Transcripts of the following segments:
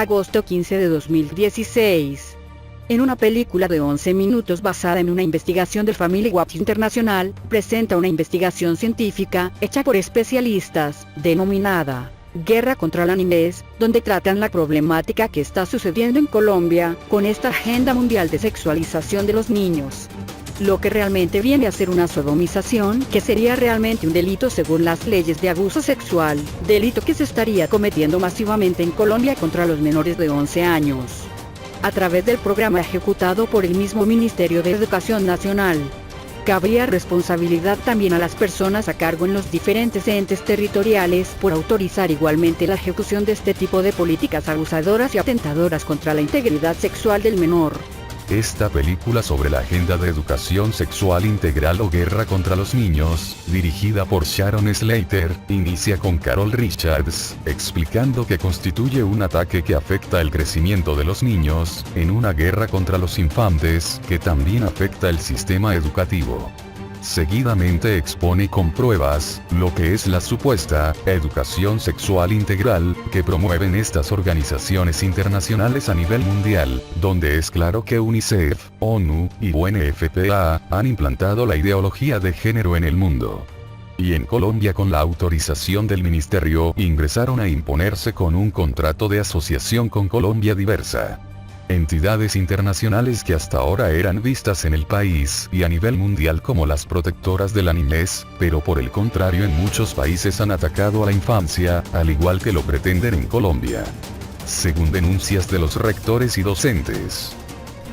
agosto 15 de 2016. En una película de 11 minutos basada en una investigación del Family Watch Internacional, presenta una investigación científica, hecha por especialistas, denominada Guerra contra la Niñez, donde tratan la problemática que está sucediendo en Colombia, con esta agenda mundial de sexualización de los niños. Lo que realmente viene a ser una sodomización, que sería realmente un delito según las leyes de abuso sexual, delito que se estaría cometiendo masivamente en Colombia contra los menores de 11 años. A través del programa ejecutado por el mismo Ministerio de Educación Nacional. Cabría responsabilidad también a las personas a cargo en los diferentes entes territoriales por autorizar igualmente la ejecución de este tipo de políticas abusadoras y atentadoras contra la integridad sexual del menor. Esta película sobre la agenda de educación sexual integral o guerra contra los niños, dirigida por Sharon Slater, inicia con Carol Richards, explicando que constituye un ataque que afecta el crecimiento de los niños, en una guerra contra los infantes, que también afecta el sistema educativo. Seguidamente expone con pruebas, lo que es la supuesta, educación sexual integral, que promueven estas organizaciones internacionales a nivel mundial, donde es claro que UNICEF, ONU, y UNFPA, han implantado la ideología de género en el mundo. Y en Colombia con la autorización del ministerio, ingresaron a imponerse con un contrato de asociación con Colombia Diversa. Entidades internacionales que hasta ahora eran vistas en el país y a nivel mundial como las protectoras de la niñez, pero por el contrario en muchos países han atacado a la infancia, al igual que lo pretenden en Colombia. Según denuncias de los rectores y docentes.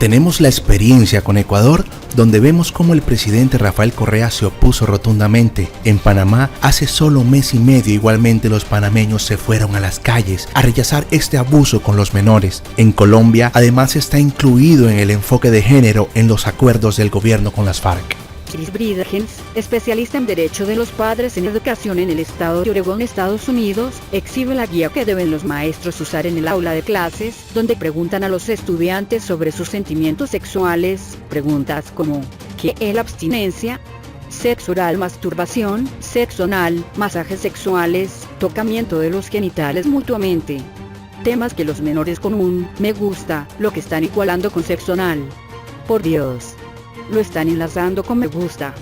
Tenemos la experiencia con Ecuador, donde vemos cómo el presidente Rafael Correa se opuso rotundamente. En Panamá, hace solo un mes y medio igualmente los panameños se fueron a las calles a rechazar este abuso con los menores. En Colombia, además está incluido en el enfoque de género en los acuerdos del gobierno con las FARC. Chris Bridergens, especialista en Derecho de los Padres en Educación en el estado de Oregón, Estados Unidos, exhibe la guía que deben los maestros usar en el aula de clases, donde preguntan a los estudiantes sobre sus sentimientos sexuales, preguntas como, ¿qué es la abstinencia? Sexo oral, masturbación, sexo anal, masajes sexuales, tocamiento de los genitales mutuamente. Temas que los menores con un me gusta, lo que están igualando con sexo anal. Por Dios. Lo están enlazando con me gusta.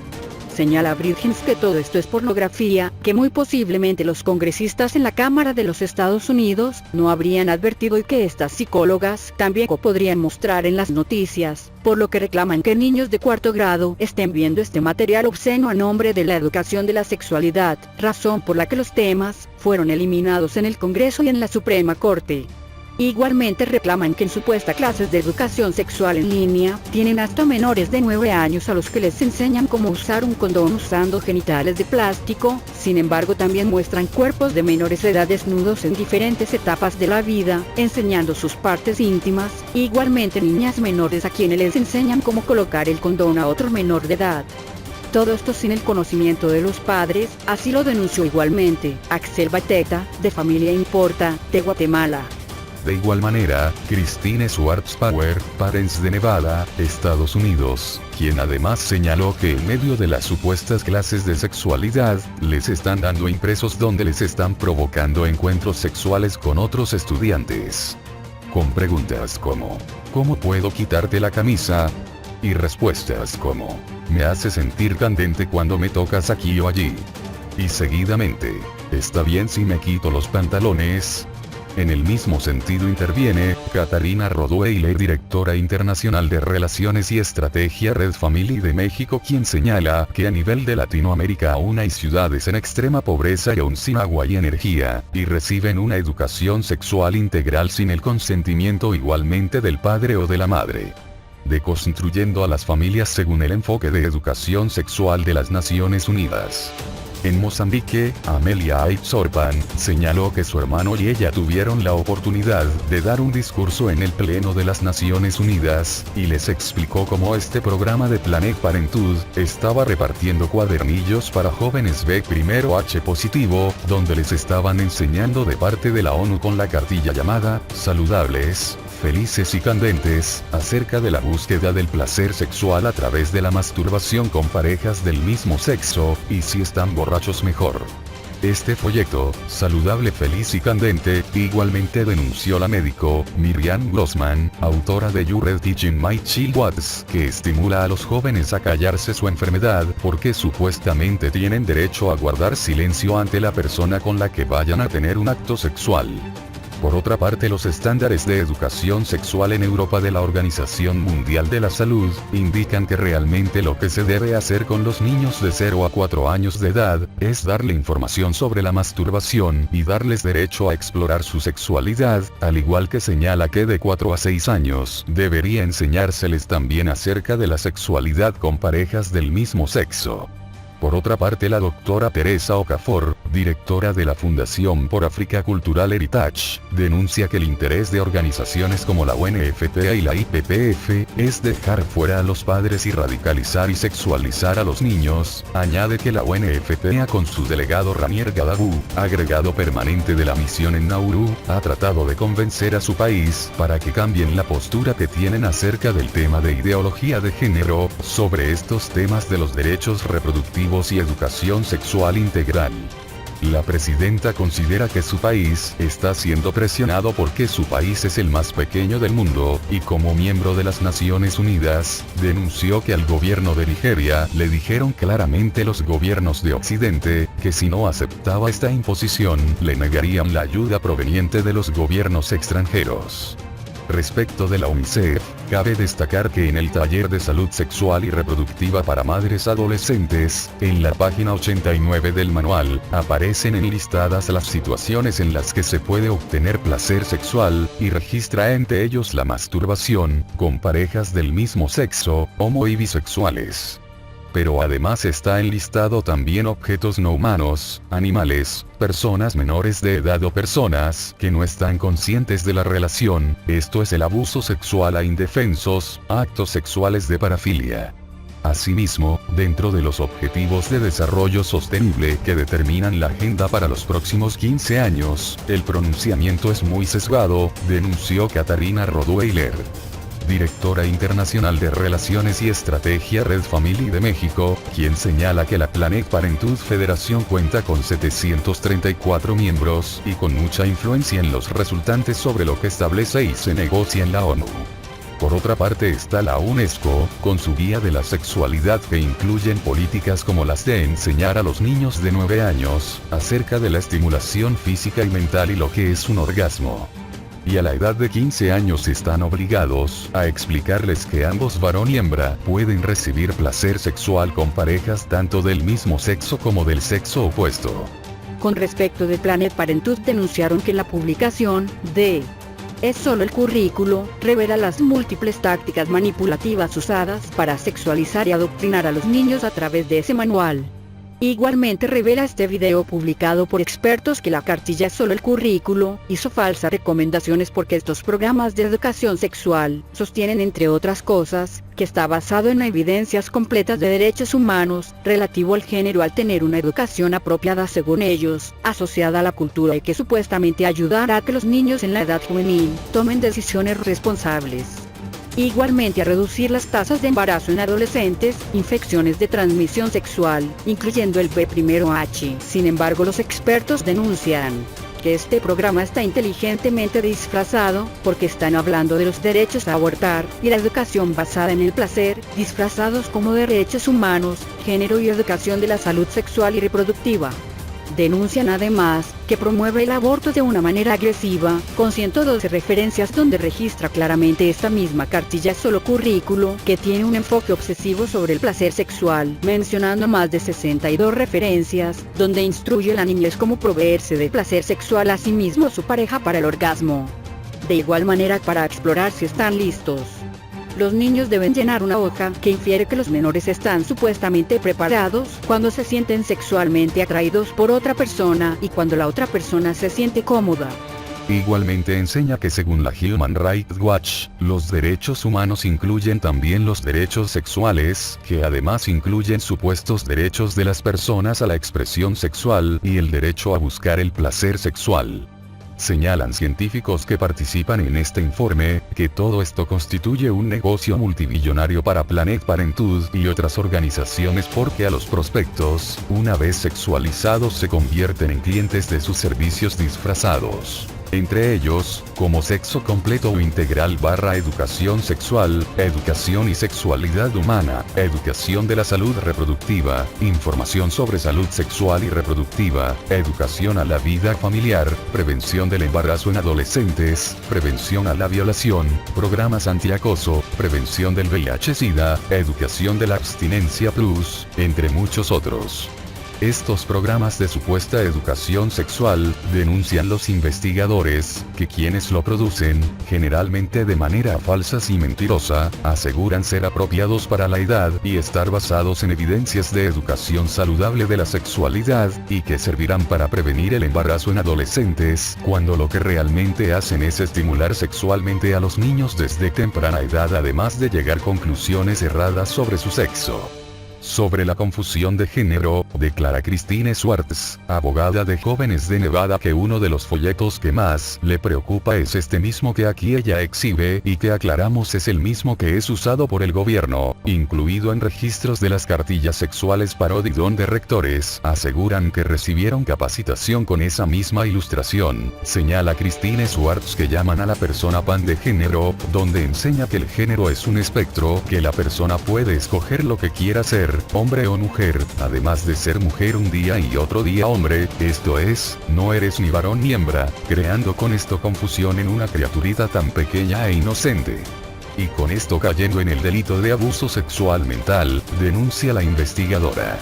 Señala Bridergens que todo esto es pornografía, que muy posiblemente los congresistas en la Cámara de los Estados Unidos no habrían advertido y que estas psicólogas también podrían mostrar en las noticias, por lo que reclaman que niños de cuarto grado estén viendo este material obsceno a nombre de la educación de la sexualidad, razón por la que los temas fueron eliminados en el Congreso y en la Suprema Corte. Igualmente reclaman que en supuestas clases de educación sexual en línea, tienen hasta menores de 9 años a los que les enseñan cómo usar un condón usando genitales de plástico. Sin embargo también muestran cuerpos de menores de edad desnudos en diferentes etapas de la vida, enseñando sus partes íntimas. Igualmente niñas menores a quienes les enseñan cómo colocar el condón a otro menor de edad. Todo esto sin el conocimiento de los padres, así lo denunció igualmente Axel Bateta, de Familia Importa, de Guatemala. De igual manera, Christine Schwarzbauer, Parents de Nevada, Estados Unidos, quien además señaló que en medio de las supuestas clases de sexualidad, les están dando impresos donde les están provocando encuentros sexuales con otros estudiantes. Con preguntas como, ¿cómo puedo quitarte la camisa? Y respuestas como, me hace sentir candente cuando me tocas aquí o allí. Y seguidamente, ¿está bien si me quito los pantalones? En el mismo sentido interviene Catarina Rodueile, directora internacional de Relaciones y Estrategia Red Family de México, quien señala que a nivel de Latinoamérica aún hay ciudades en extrema pobreza y aún sin agua y energía, y reciben una educación sexual integral sin el consentimiento igualmente del padre o de la madre. Deconstruyendo a las familias según el enfoque de educación sexual de las Naciones Unidas. En Mozambique, Amelia Aizorpan señaló que su hermano y ella tuvieron la oportunidad de dar un discurso en el Pleno de las Naciones Unidas, y les explicó cómo este programa de Planet Parenthood estaba repartiendo cuadernillos para jóvenes B1H positivo, donde les estaban enseñando de parte de la ONU con la cartilla llamada Saludables, Felices y Candentes, acerca de la búsqueda del placer sexual a través de la masturbación con parejas del mismo sexo, y si están borrachos mejor. Este folleto, saludable, feliz y candente, igualmente denunció la médico, Miriam Grossman, autora de You Read Teaching My Child What's, que estimula a los jóvenes a callarse su enfermedad, porque supuestamente tienen derecho a guardar silencio ante la persona con la que vayan a tener un acto sexual. Por otra parte, los estándares de educación sexual en Europa de la Organización Mundial de la Salud, indican que realmente lo que se debe hacer con los niños de 0 a 4 años de edad, es darle información sobre la masturbación y darles derecho a explorar su sexualidad, al igual que señala que de 4 a 6 años, debería enseñárseles también acerca de la sexualidad con parejas del mismo sexo. Por otra parte, la doctora Teresa Okafor, directora de la Fundación por Africa Cultural Heritage, denuncia que el interés de organizaciones como la UNFPA y la IPPF es dejar fuera a los padres y radicalizar y sexualizar a los niños. Añade que la UNFPA, con su delegado Ranier Gadabou, agregado permanente de la misión en Nauru, ha tratado de convencer a su país para que cambien la postura que tienen acerca del tema de ideología de género, sobre estos temas de los derechos reproductivos y educación sexual integral. La presidenta considera que su país está siendo presionado porque su país es el más pequeño del mundo, y como miembro de las Naciones Unidas, denunció que al gobierno de Nigeria le dijeron claramente los gobiernos de Occidente, que si no aceptaba esta imposición, le negarían la ayuda proveniente de los gobiernos extranjeros. Respecto de la UNICEF, cabe destacar que en el taller de salud sexual y reproductiva para madres adolescentes, en la página 89 del manual, aparecen enlistadas las situaciones en las que se puede obtener placer sexual, y registra entre ellos la masturbación, con parejas del mismo sexo, homo y bisexuales. Pero además está enlistado también objetos no humanos, animales, personas menores de edad o personas que no están conscientes de la relación, esto es el abuso sexual a indefensos, actos sexuales de parafilia. Asimismo, dentro de los objetivos de desarrollo sostenible que determinan la agenda para los próximos 15 años, el pronunciamiento es muy sesgado, denunció Katarina Rottweiler, directora internacional de Relaciones y Estrategia Red Family de México, quien señala que la Planned Parenthood Federación cuenta con 734 miembros y con mucha influencia en los resultantes sobre lo que establece y se negocia en la ONU. Por otra parte está la UNESCO, con su guía de la sexualidad que incluyen políticas como las de enseñar a los niños de 9 años, acerca de la estimulación física y mental y lo que es un orgasmo. Y a la edad de 15 años están obligados a explicarles que ambos, varón y hembra, pueden recibir placer sexual con parejas tanto del mismo sexo como del sexo opuesto. Con respecto de Planned Parenthood, denunciaron que la publicación de Es solo el currículo revela las múltiples tácticas manipulativas usadas para sexualizar y adoctrinar a los niños a través de ese manual. Igualmente revela este video publicado por expertos que la cartilla Es solo el currículo hizo falsas recomendaciones porque estos programas de educación sexual sostienen, entre otras cosas, que está basado en evidencias completas de derechos humanos relativo al género al tener una educación apropiada según ellos, asociada a la cultura y que supuestamente ayudará a que los niños en la edad juvenil tomen decisiones responsables. Igualmente a reducir las tasas de embarazo en adolescentes, infecciones de transmisión sexual, incluyendo el B1H. Sin embargo, los expertos denuncian que este programa está inteligentemente disfrazado, porque están hablando de los derechos a abortar, y la educación basada en el placer, disfrazados como derechos humanos, género y educación de la salud sexual y reproductiva. Denuncian además, que promueve el aborto de una manera agresiva, con 112 referencias donde registra claramente esta misma cartilla Es solo currículo, que tiene un enfoque obsesivo sobre el placer sexual, mencionando más de 62 referencias, donde instruye a la niñez cómo proveerse de placer sexual a sí mismo o su pareja para el orgasmo. De igual manera, para explorar si están listos, los niños deben llenar una hoja que infiere que los menores están supuestamente preparados cuando se sienten sexualmente atraídos por otra persona y cuando la otra persona se siente cómoda. Igualmente enseña que según la Human Rights Watch, los derechos humanos incluyen también los derechos sexuales, que además incluyen supuestos derechos de las personas a la expresión sexual y el derecho a buscar el placer sexual. Señalan científicos que participan en este informe, que todo esto constituye un negocio multibillonario para Planned Parenthood y otras organizaciones porque a los prospectos, una vez sexualizados se convierten en clientes de sus servicios disfrazados. Entre ellos, como sexo completo o integral / educación sexual, educación y sexualidad humana, educación de la salud reproductiva, información sobre salud sexual y reproductiva, educación a la vida familiar, prevención del embarazo en adolescentes, prevención a la violación, programas antiacoso, prevención del VIH-Sida, educación de la abstinencia plus, entre muchos otros. Estos programas de supuesta educación sexual, denuncian los investigadores, que quienes lo producen, generalmente de manera falsa y mentirosa, aseguran ser apropiados para la edad y estar basados en evidencias de educación saludable de la sexualidad, y que servirán para prevenir el embarazo en adolescentes, cuando lo que realmente hacen es estimular sexualmente a los niños desde temprana edad, además de llegar a conclusiones erradas sobre su sexo. Sobre la confusión de género, declara Christine Swartz, abogada de jóvenes de Nevada, que uno de los folletos que más le preocupa es este mismo que aquí ella exhibe y que aclaramos es el mismo que es usado por el gobierno, incluido en registros de las cartillas sexuales parodia, donde rectores aseguran que recibieron capacitación con esa misma ilustración. Señala Christine Swartz que llaman a la persona pan de género, donde enseña que el género es un espectro, que la persona puede escoger lo que quiera ser, hombre o mujer, además de ser mujer un día y otro día hombre, esto es, no eres ni varón ni hembra, creando con esto confusión en una criaturita tan pequeña e inocente. Y con esto cayendo en el delito de abuso sexual mental, denuncia la investigadora.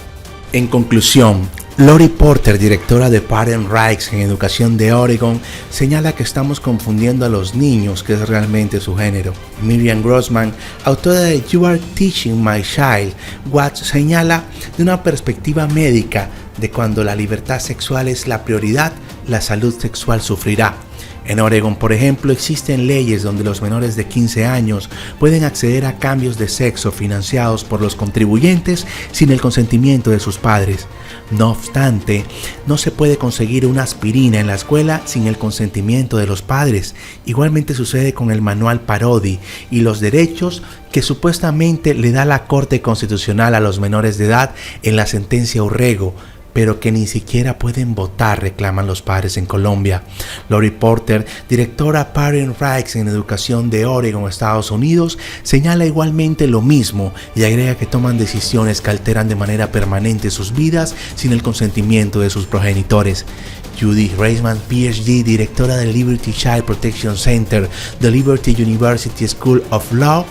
En conclusión, Lori Porter, directora de Parent Rights en Educación de Oregon, señala que estamos confundiendo a los niños, que es realmente su género. Miriam Grossman, autora de You Are Teaching My Child What, señala de una perspectiva médica de cuando la libertad sexual es la prioridad, la salud sexual sufrirá. En Oregon, por ejemplo, existen leyes donde los menores de 15 años pueden acceder a cambios de sexo financiados por los contribuyentes sin el consentimiento de sus padres. No obstante, no se puede conseguir una aspirina en la escuela sin el consentimiento de los padres. Igualmente sucede con el manual Parodi y los derechos que supuestamente le da la Corte Constitucional a los menores de edad en la sentencia Urrego, pero que ni siquiera pueden votar, reclaman los padres en Colombia. Lori Porter, directora Parent Rights en Educación de Oregon, Estados Unidos, señala igualmente lo mismo y agrega que toman decisiones que alteran de manera permanente sus vidas sin el consentimiento de sus progenitores. Judy Reisman, PhD, directora del Liberty Child Protection Center de Liberty University School of Law,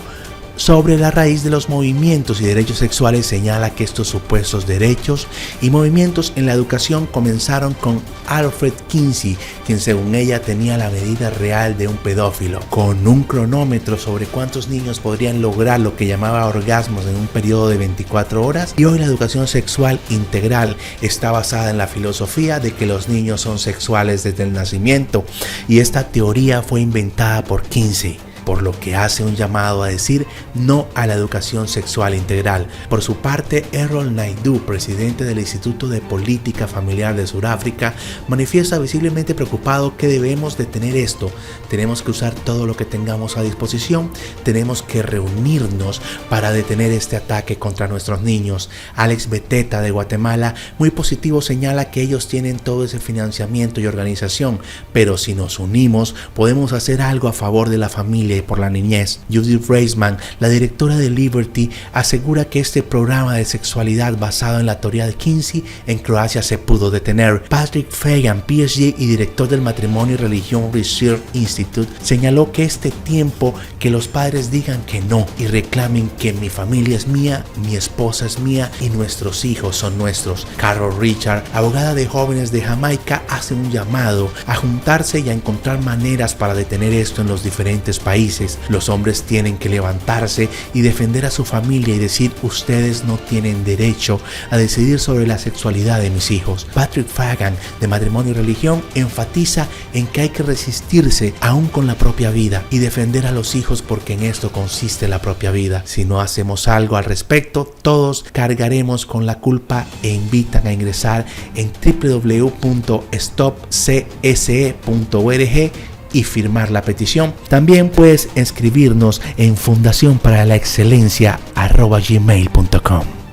sobre la raíz de los movimientos y derechos sexuales, señala que estos supuestos derechos y movimientos en la educación comenzaron con Alfred Kinsey, quien según ella tenía la medida real de un pedófilo, con un cronómetro sobre cuántos niños podrían lograr lo que llamaba orgasmos en un periodo de 24 horas. Y hoy la educación sexual integral está basada en la filosofía de que los niños son sexuales desde el nacimiento, y esta teoría fue inventada por Kinsey, por lo que hace un llamado a decir no a la educación sexual integral. Por su parte, Errol Naidoo, presidente del Instituto de Política Familiar de Sudáfrica, manifiesta visiblemente preocupado que debemos detener esto. Tenemos que usar todo lo que tengamos a disposición, tenemos que reunirnos para detener este ataque contra nuestros niños. Alex Beteta de Guatemala, muy positivo, señala que ellos tienen todo ese financiamiento y organización, pero si nos unimos podemos hacer algo a favor de la familia y por la niñez. Judy Reisman, la directora de Liberty, asegura que este programa de sexualidad basado en la teoría de Kinsey en Croacia se pudo detener. Patrick Fagan, PhD y director del Matrimonio y Religión Research Institute, señaló que este tiempo que los padres digan que no y reclamen que mi familia es mía, mi esposa es mía y nuestros hijos son nuestros. Carol Richard, abogada de jóvenes de Jamaica, hace un llamado a juntarse y a encontrar maneras para detener esto en los diferentes países. países. Los hombres tienen que levantarse y defender a su familia y decir: ustedes no tienen derecho a decidir sobre la sexualidad de mis hijos. Patrick Fagan, de Matrimonio y Religión, enfatiza en que hay que resistirse aún con la propia vida y defender a los hijos, porque en esto consiste la propia vida. Si no hacemos algo al respecto, todos cargaremos con la culpa, e invitan a ingresar en www.stopcse.org y firmar la petición. También puedes escribirnos en fundacionparalaexcelencia@gmail.com.